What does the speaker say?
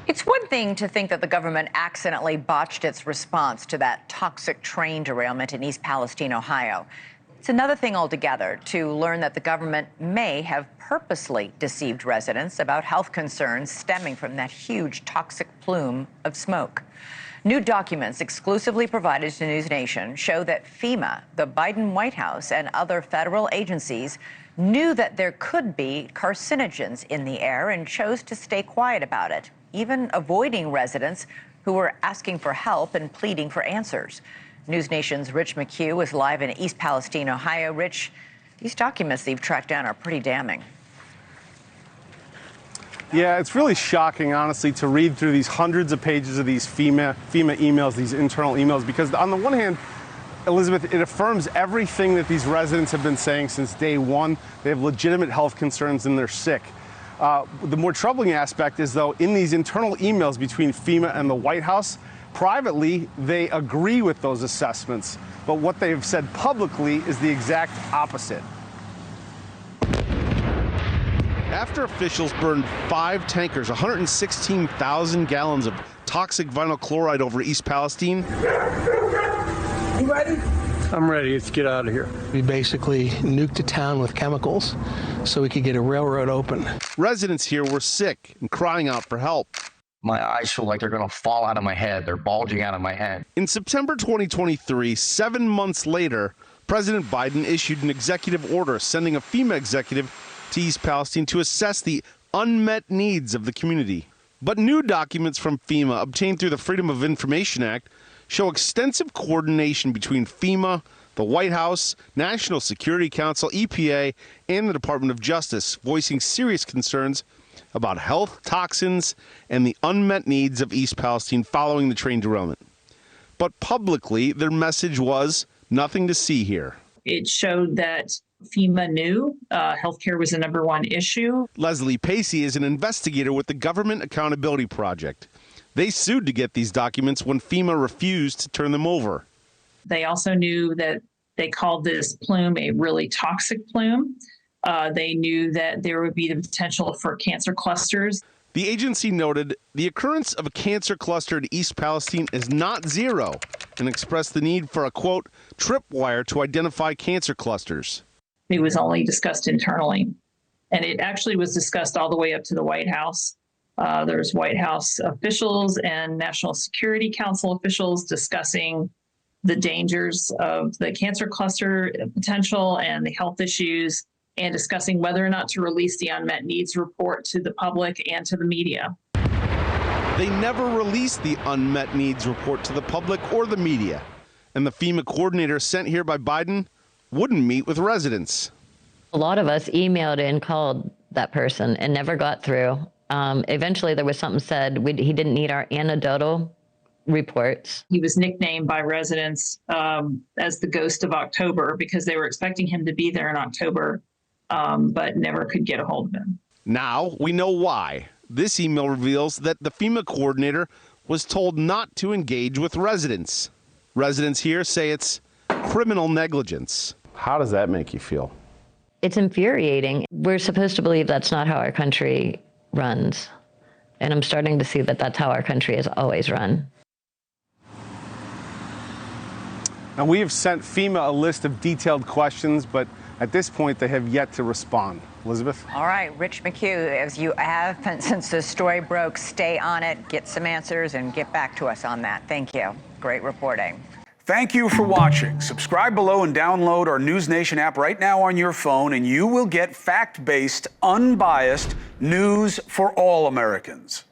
It's one thing to think that the government accidentally botched its response to that toxic train derailment in East Palestine, Ohio. It's another thing altogether to learn that the government may have purposely deceived residents about health concerns stemming from that huge toxic plume of smoke. New documents exclusively provided to NewsNation show that FEMA, the Biden White House, and other federal agencies knew that there could be carcinogens in the air and chose to stay quiet about it, even avoiding residents who were asking for help and pleading for answers. NewsNation's Rich McHugh is live in East Palestine, Ohio. Rich, these documents that you've tracked down are pretty damning. Yeah, it's really shocking, honestly, to read through these hundreds of pages of these FEMA emails, these internal emails, because on the one hand, Elizabeth, it affirms everything that these residents have been saying since day one. They have legitimate health concerns and they're sick. The more troubling aspect is, though, in these internal emails between FEMA and the White House, privately, they agree with those assessments, but what they've said publicly is the exact opposite. After officials burned 5 tankers, 116,000 gallons of toxic vinyl chloride over East Palestine. You ready? I'm ready. Let's get out of here. We basically nuked the town with chemicals so we could get a railroad open. Residents here were sick and crying out for help. My eyes feel like they're going to fall out of my head. They're bulging out of my head. In September 2023, 7 months later, President Biden issued an executive order sending a FEMA executive to East Palestine to assess the unmet needs of the community. But new documents from FEMA obtained through the Freedom of Information Act show extensive coordination between FEMA, the White House, National Security Council, EPA, and the Department of Justice, voicing serious concerns about health, toxins, and the unmet needs of East Palestine following the train derailment. But publicly, their message was nothing to see here. It showed that FEMA knew healthcare was the #1 issue. Leslie Pacey is an investigator with the Government Accountability Project. They sued to get these documents when FEMA refused to turn them over. They also knew that they called this plume a really toxic plume. They knew that there would be the potential for cancer clusters. The agency noted the occurrence of a cancer cluster in East Palestine is not zero and expressed the need for a, quote, tripwire to identify cancer clusters. It was only discussed internally, and it actually was discussed all the way up to the White House. There's White House officials and National Security Council officials discussing the dangers of the cancer cluster potential and the health issues, and discussing whether or not to release the unmet needs report to the public and to the media. They never released the unmet needs report to the public or the media, and the FEMA coordinator sent here by Biden wouldn't meet with residents. A lot of us emailed and called that person and never got through. Eventually there was something said he didn't need our anecdotal reports. He was nicknamed by residents as the Ghost of October because they were expecting him to be there in October, but never could get a hold of him. Now we know why. This email reveals that the FEMA coordinator was told not to engage with residents. Residents here say it's criminal negligence. How does that make you feel? It's infuriating. We're supposed to believe that's not how our country runs. And I'm starting to see that that's how our country has always run. Now, we have sent FEMA a list of detailed questions, but at this point, they have yet to respond. Elizabeth? All right, Rich McHugh, as you have since the story broke, stay on it, get some answers, and get back to us on that. Thank you. Great reporting. Thank you for watching. Subscribe below and download our NewsNation app right now on your phone, and you will get fact-based, unbiased news for all Americans.